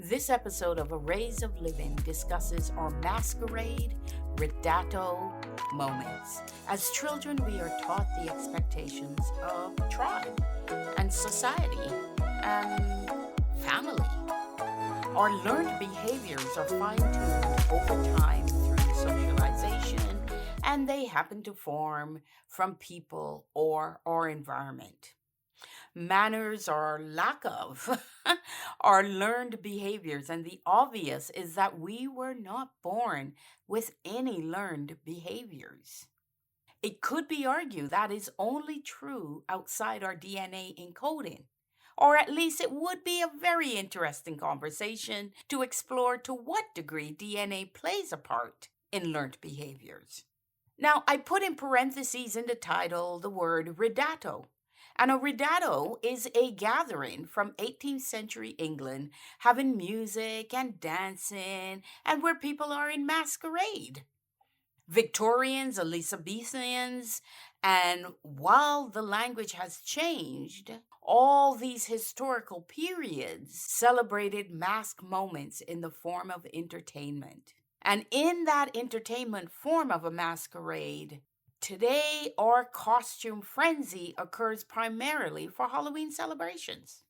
This episode of Arrays of Living discusses our masquerade, Ridotto moments. As children, we are taught the expectations of tribe and society and family. Our learned behaviors are fine-tuned over time through socialization, and they happen to form from people or our environment. Manners or lack of are learned behaviors, and the obvious is that we were not born with any learned behaviors. It could be argued that is only true outside our DNA encoding. Or at least it would be a very interesting conversation to explore to what degree DNA plays a part in learned behaviors. Now, I put in parentheses in the title the word Ridotto. And a ridotto is a gathering from 18th century England having music and dancing and where people are in masquerade. Victorians, Elizabethans, and while the language has changed, all these historical periods celebrated mask moments in the form of entertainment. And in that entertainment form of a masquerade, today, our costume frenzy occurs primarily for Halloween celebrations.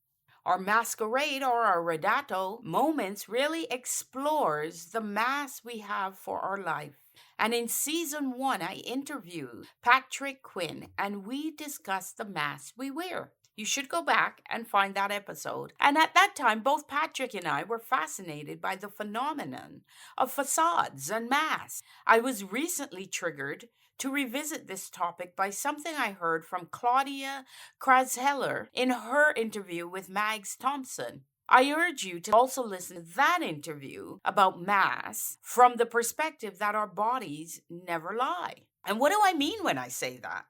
Our masquerade or our Ridotto moments really explores the mask we have for our life. And in season 1, I interviewed Patrick Quinn and we discussed the masks we wear. You should go back and find that episode. And at that time, both Patrick and I were fascinated by the phenomenon of facades and masks. I was recently triggered to revisit this topic by something I heard from Claudia Krasheller in her interview with Mags Thompson. I urge you to also listen to that interview about masks from the perspective that our bodies never lie. And what do I mean when I say that?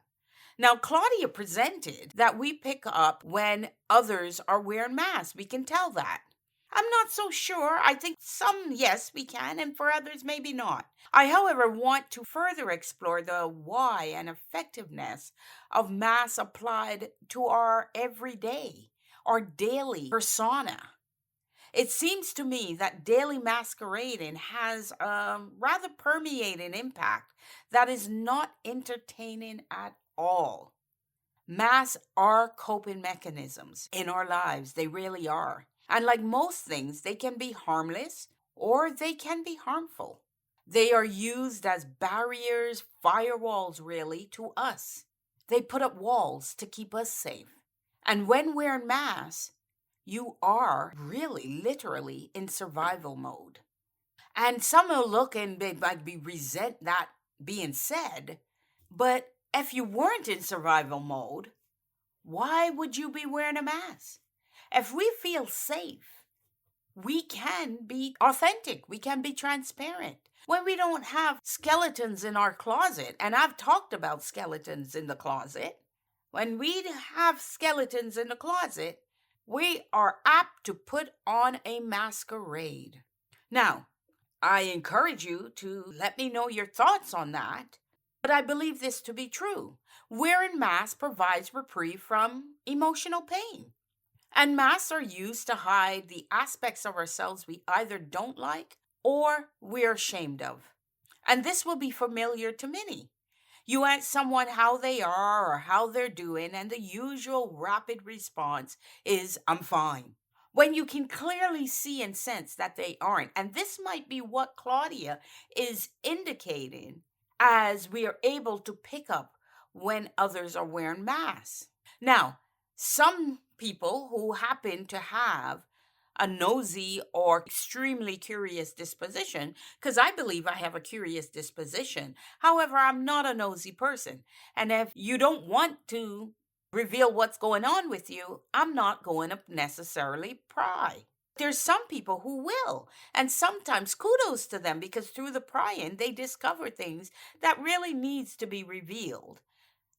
Now, Claudia presented that we pick up when others are wearing masks. We can tell that. I'm not so sure. I think some, yes, we can, and for others, maybe not. I, however, want to further explore the why and effectiveness of masks applied to our everyday, our daily persona. It seems to me that daily masquerading has a rather permeating impact that is not entertaining at all. Masks are coping mechanisms in our lives. They really are. And like most things, they can be harmless or they can be harmful. They are used as barriers, firewalls, really, to us. They put up walls to keep us safe. And when wearing masks, you are really literally in survival mode. And some will look and they might be resent that being said, but if you weren't in survival mode, why would you be wearing a mask? If we feel safe, we can be authentic. We can be transparent. When we don't have skeletons in our closet, and I've talked about skeletons in the closet, when we have skeletons in the closet, we are apt to put on a masquerade. Now, I encourage you to let me know your thoughts on that, but I believe this to be true. Wearing masks provides reprieve from emotional pain. And masks are used to hide the aspects of ourselves we either don't like or we're ashamed of. And this will be familiar to many. You ask someone how they are or how they're doing, and the usual rapid response is, I'm fine. When you can clearly see and sense that they aren't. And this might be what Claudia is indicating as we are able to pick up when others are wearing masks. Now, some people who happen to have a nosy or extremely curious disposition, because I believe I have a curious disposition. However, I'm not a nosy person. And if you don't want to reveal what's going on with you, I'm not going to necessarily pry. There's some people who will, and sometimes kudos to them because through the prying, they discover things that really needs to be revealed.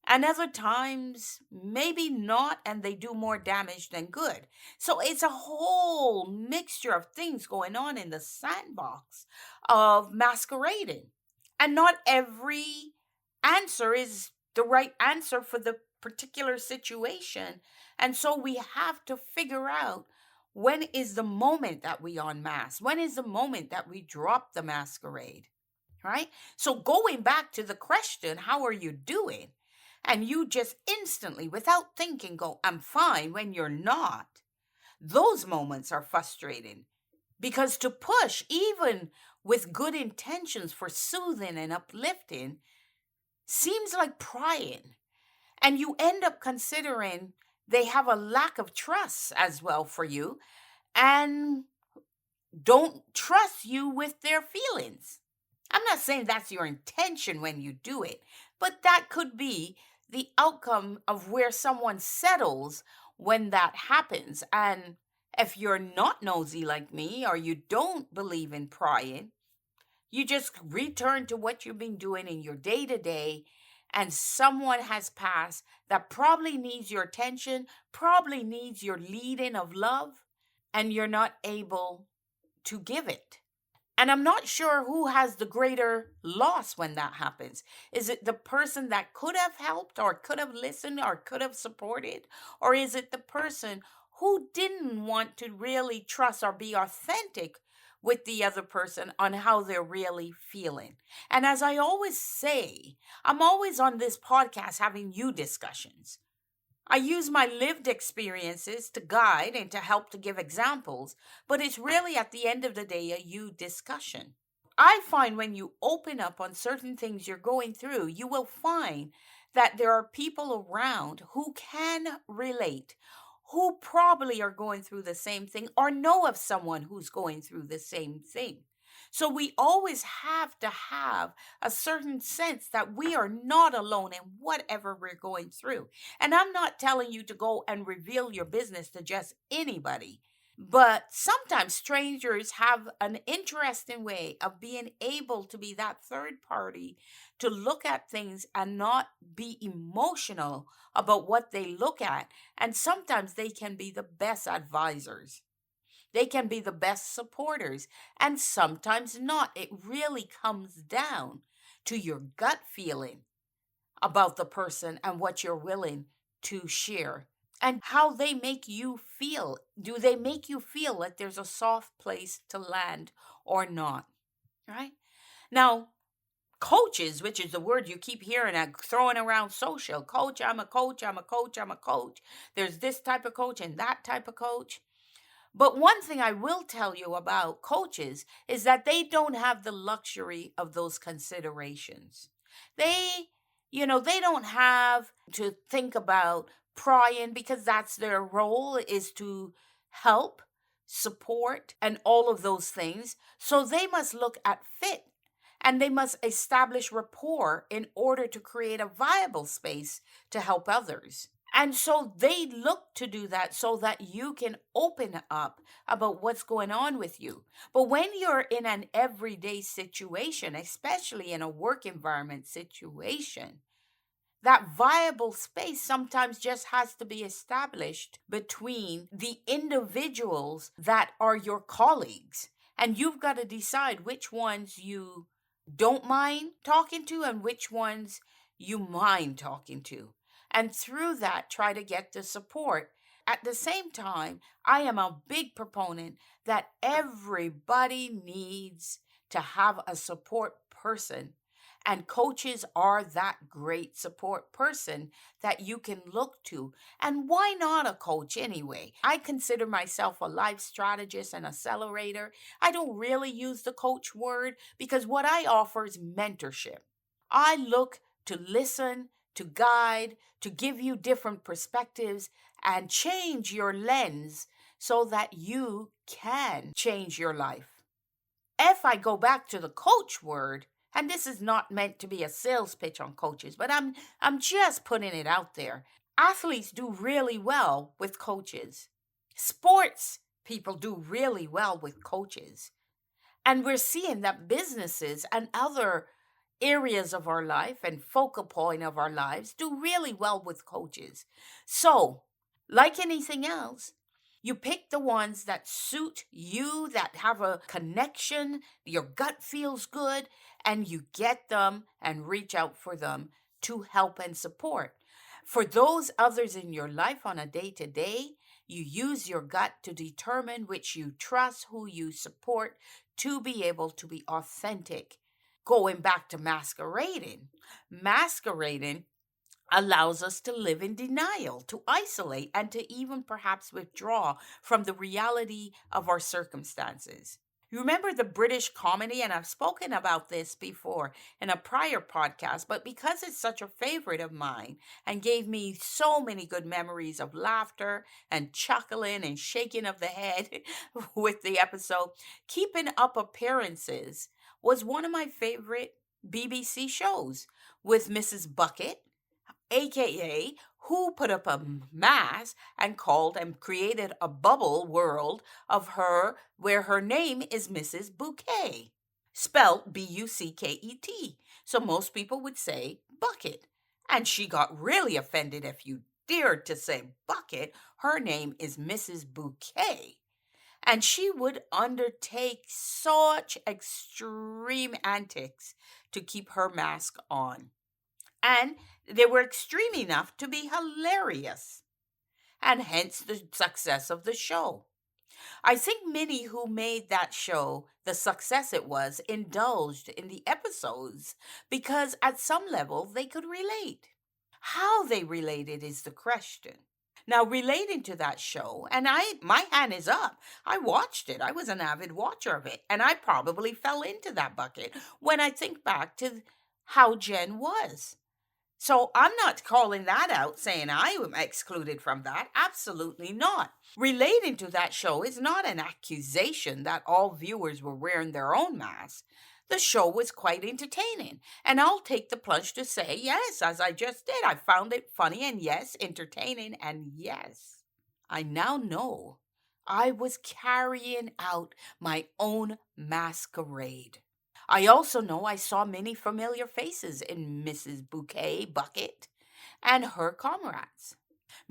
And other times, maybe not, and they do more damage than good. So it's a whole mixture of things going on in the sandbox of masquerading. And not every answer is the right answer for the particular situation. And so we have to figure out When is the moment that we unmask? When is the moment that we drop the masquerade? Right? So going back to the question, how are you doing? And you just instantly, without thinking, go, I'm fine, when you're not. Those moments are frustrating because to push, even with good intentions for soothing and uplifting, seems like prying. And you end up considering they have a lack of trust as well for you and don't trust you with their feelings. I'm not saying that's your intention when you do it, but that could be the outcome of where someone settles when that happens. And if you're not nosy like me or you don't believe in prying, you just return to what you've been doing in your day to day, and someone has passed that probably needs your attention, probably needs your leading of love, and you're not able to give it. And I'm not sure who has the greater loss when that happens. Is it the person that could have helped or could have listened or could have supported? Or is it the person who didn't want to really trust or be authentic with the other person on how they're really feeling? And as I always say, I'm always on this podcast having you discussions. I use my lived experiences to guide and to help to give examples, but it's really at the end of the day a you discussion. I find when you open up on certain things you're going through, you will find that there are people around who can relate, who probably are going through the same thing or know of someone who's going through the same thing. So we always have to have a certain sense that we are not alone in whatever we're going through. And I'm not telling you to go and reveal your business to just anybody. But sometimes strangers have an interesting way of being able to be that third party to look at things and not be emotional about what they look at. And sometimes they can be the best advisors. They can be the best supporters, and sometimes not. It really comes down to your gut feeling about the person and what you're willing to share and how they make you feel. Do they make you feel like there's a soft place to land or not? Right? Now, coaches, which is the word you keep hearing and throwing around social coach, I'm a coach, I'm a coach, I'm a coach. There's this type of coach and that type of coach. But one thing I will tell you about coaches is that they don't have the luxury of those considerations. They, they don't have to think about prying because that's their role is to help, support, and all of those things. So they must look at fit and they must establish rapport in order to create a viable space to help others. And so they look to do that so that you can open up about what's going on with you. But when you're in an everyday situation, especially in a work environment situation, that viable space sometimes just has to be established between the individuals that are your colleagues. And you've got to decide which ones you don't mind talking to and which ones you mind talking to. And through that, try to get the support. At the same time, I am a big proponent that everybody needs to have a support person. And coaches are that great support person that you can look to. And why not a coach anyway? I consider myself a life strategist and accelerator. I don't really use the coach word because what I offer is mentorship. I look to listen, to guide, to give you different perspectives and change your lens so that you can change your life. If I go back to the coach word, and this is not meant to be a sales pitch on coaches, but I'm just putting it out there. Athletes do really well with coaches. Sports people do really well with coaches. And we're seeing that businesses and other areas of our life and focal point of our lives do really well with coaches. So, like anything else, you pick the ones that suit you, that have a connection, your gut feels good, and you get them and reach out for them to help and support. For those others in your life on a day to day, You use your gut to determine which you trust, who you support, to be able to be authentic. Going back to masquerading allows us to live in denial, to isolate, and to even perhaps withdraw from the reality of our circumstances. You remember the British comedy, and I've spoken about this before in a prior podcast, but because it's such a favorite of mine and gave me so many good memories of laughter and chuckling and shaking of the head with the episode, Keeping Up Appearances was one of my favorite BBC shows with Mrs. Bucket, aka who put up a mask and called and created a bubble world of her where her name is Mrs. Bouquet, spelt Bucket. So most people would say bucket. And she got really offended if you dared to say bucket. Her name is Mrs. Bouquet. And she would undertake such extreme antics to keep her mask on. And they were extreme enough to be hilarious, and hence the success of the show. I think many who made that show the success it was indulged in the episodes because at some level they could relate. How they related is the question. Now, relating to that show, and my hand is up. I watched it. I was an avid watcher of it, and I probably fell into that bucket when I think back to how Jenn was. So I'm not calling that out, saying I am excluded from that. Absolutely not. Relating to that show is not an accusation that all viewers were wearing their own masks. The show was quite entertaining, and I'll take the plunge to say, yes, as I just did, I found it funny and yes, entertaining, and yes, I now know I was carrying out my own masquerade. I also know I saw many familiar faces in Mrs. Bouquet Bucket and her comrades.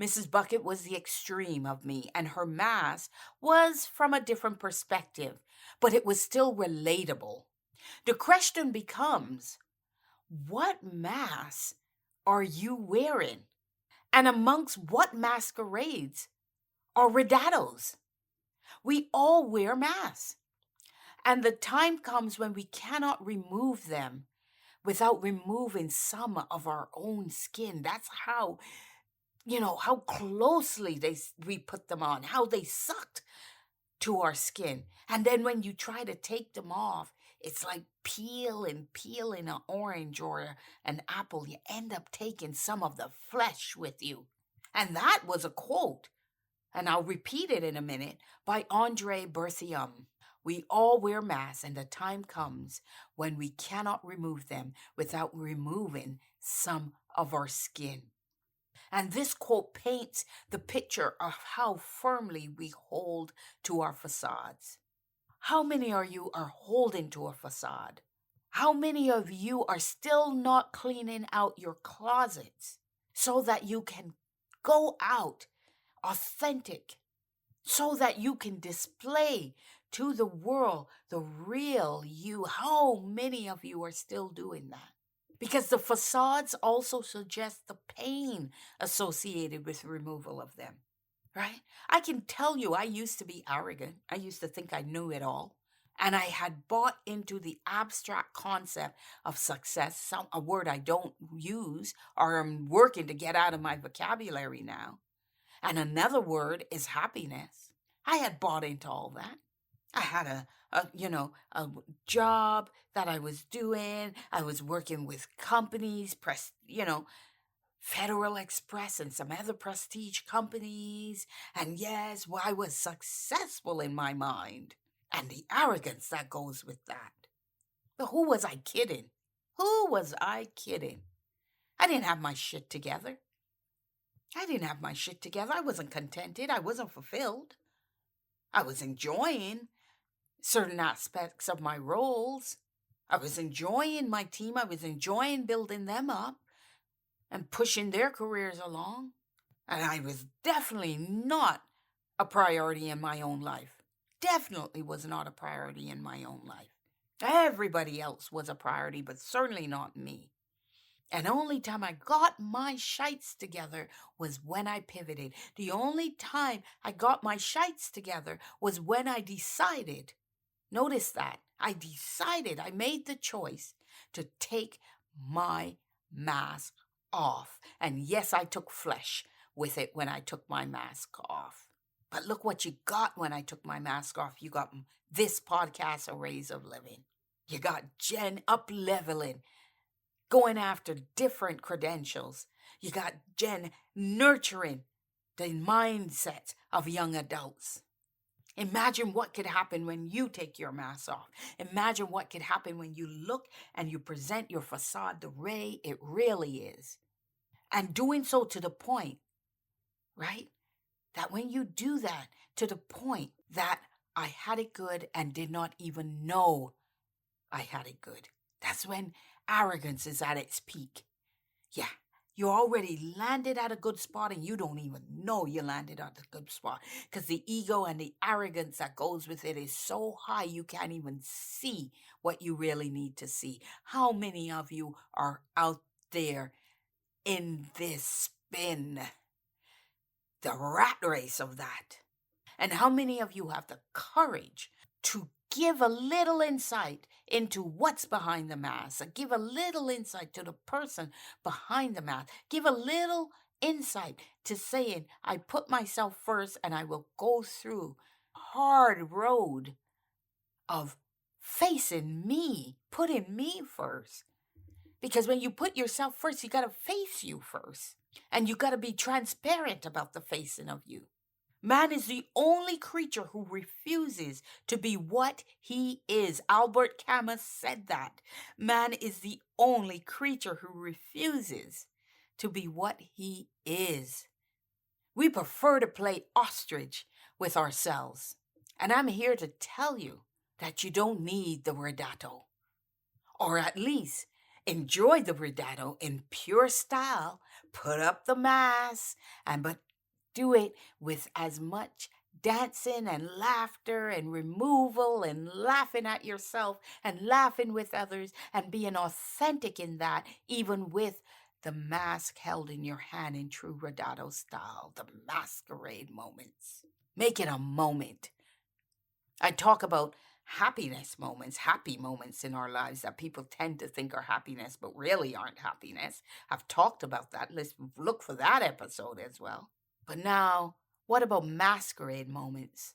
Mrs. Bucket was the extreme of me, and her mask was from a different perspective, but it was still relatable. The question becomes, what mask are you wearing? And amongst what masquerades are Ridottos? We all wear masks. And the time comes when we cannot remove them without removing some of our own skin. That's how, how closely we put them on, how they sucked to our skin. And then when you try to take them off, it's like peeling an orange or an apple. You end up taking some of the flesh with you. And that was a quote, and I'll repeat it in a minute, by Andre Berthiaume. We all wear masks, and the time comes when we cannot remove them without removing some of our skin. And this quote paints the picture of how firmly we hold to our facades. How many of you are holding to a facade? How many of you are still not cleaning out your closets so that you can go out authentic, so that you can display to the world the real you? How many of you are still doing that? Because the facades also suggest the pain associated with removal of them, right? I can tell you, I used to be arrogant. I used to think I knew it all. And I had bought into the abstract concept of success, a word I don't use or I'm working to get out of my vocabulary now. And another word is happiness. I had bought into all that. I had a job that I was doing. I was working with companies, Federal Express and some other prestige companies. And yes, well, I was successful in my mind. And the arrogance that goes with that. But who was I kidding? Who was I kidding? I didn't have my shit together. I wasn't contented. I wasn't fulfilled. I was enjoying certain aspects of my roles. I was enjoying my team. I was enjoying building them up and pushing their careers along. And I was definitely not a priority in my own life. Definitely was not a priority in my own life. Everybody else was a priority, but certainly not me. And only time I got my shites together was when I pivoted. The only time I got my shites together was when I decided. Notice that. I decided, I made the choice to take my mask off. And yes, I took flesh with it when I took my mask off. But look what you got when I took my mask off. You got this podcast, A Rays of Living. You got Jenn up leveling, going after different credentials. You got Jenn nurturing the mindsets of young adults. Imagine what could happen when you take your mask off. Imagine what could happen when you look and you present your facade the way it really is. And doing so to the point, right? That when you do that to the point that I had it good and did not even know I had it good. That's when arrogance is at its peak. Yeah, you already landed at a good spot and you don't even know you landed at a good spot because the ego and the arrogance that goes with it is so high you can't even see what you really need to see. How many of you are out there in this spin, the rat race of that? And how many of you have the courage to give a little insight into what's behind the mask? Give a little insight to the person behind the mask. Give a little insight to saying, I put myself first and I will go through a hard road of facing me, putting me first. Because when you put yourself first, you got to face you first. And you got to be transparent about the facing of you. Man is the only creature who refuses to be what he is. Albert Camus said that. Man is the only creature who refuses to be what he is. We prefer to play ostrich with ourselves. And I'm here to tell you that you don't need the Ridotto. Or at least enjoy the Ridotto in pure style. Put up the mask but do it with as much dancing and laughter and removal and laughing at yourself and laughing with others and being authentic in that, even with the mask held in your hand in true Ridotto style, the masquerade moments. Make it a moment. I talk about happiness moments, happy moments in our lives that people tend to think are happiness, but really aren't happiness. I've talked about that. Let's look for that episode as well. But now, what about masquerade moments?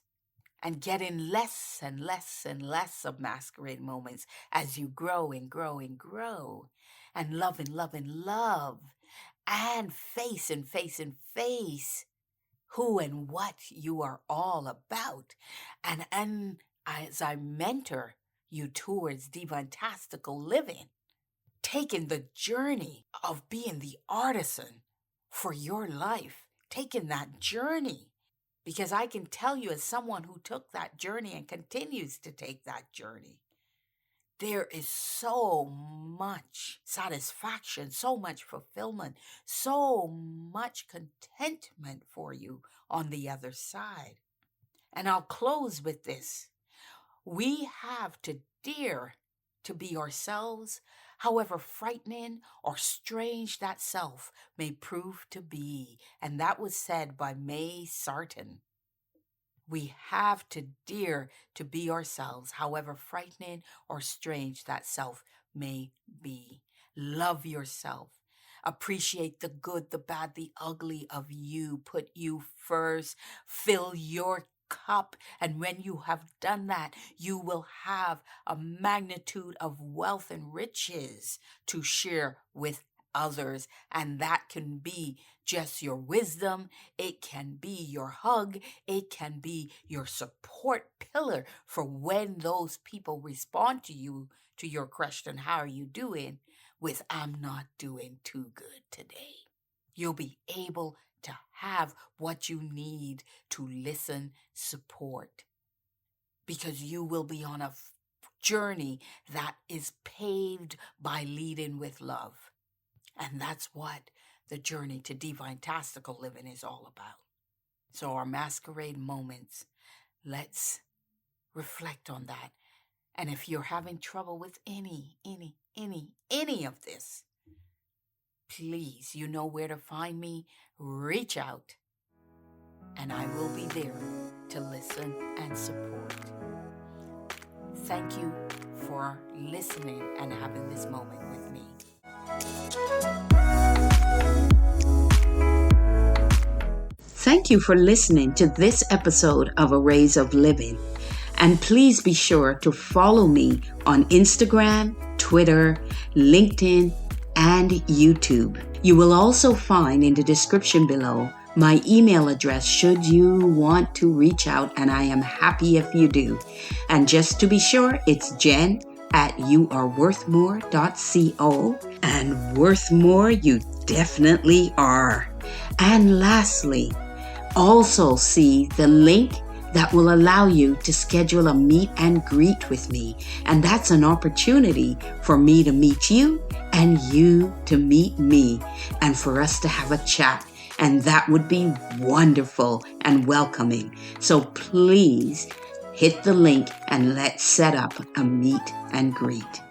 And getting less and less and less of masquerade moments as you grow and grow and grow. And love and love and love. And face and face and face who and what you are all about. And as I mentor you towards Divintastical living, taking the journey of being the artisan for your life, taking that journey. Because I can tell you, as someone who took that journey and continues to take that journey, there is so much satisfaction, so much fulfillment, so much contentment for you on the other side. And I'll close with this. We have to dare to be ourselves, however frightening or strange that self may prove to be. And that was said by May Sarton. We have to dare to be ourselves, however frightening or strange that self may be. Love yourself. Appreciate the good, the bad, the ugly of you. Put you first. Fill your cup. And when you have done that, you will have a magnitude of wealth and riches to share with others. And that can be just your wisdom. It can be your hug. It can be your support pillar for when those people respond to you, to your question, how are you doing? With, I'm not doing too good today. You'll be able to have what you need to listen, support, because you will be on a journey that is paved by leading with love. And that's what the journey to Divintastical living is all about. So our masquerade moments, let's reflect on that. And if you're having trouble with any of this, please, you know where to find me. Reach out, and I will be there to listen and support. Thank you for listening and having this moment with me. Thank you for listening to this episode of Arrays of Living. And please be sure to follow me on Instagram, Twitter, LinkedIn, and YouTube. You will also find in the description below my email address should you want to reach out, and I am happy if you do. And just to be sure, it's jen@youareworthmore.co, and worth more you definitely are. And lastly, also see the link that will allow you to schedule a meet and greet with me. And that's an opportunity for me to meet you and you to meet me, and for us to have a chat. And that would be wonderful and welcoming. So please hit the link and let's set up a meet and greet.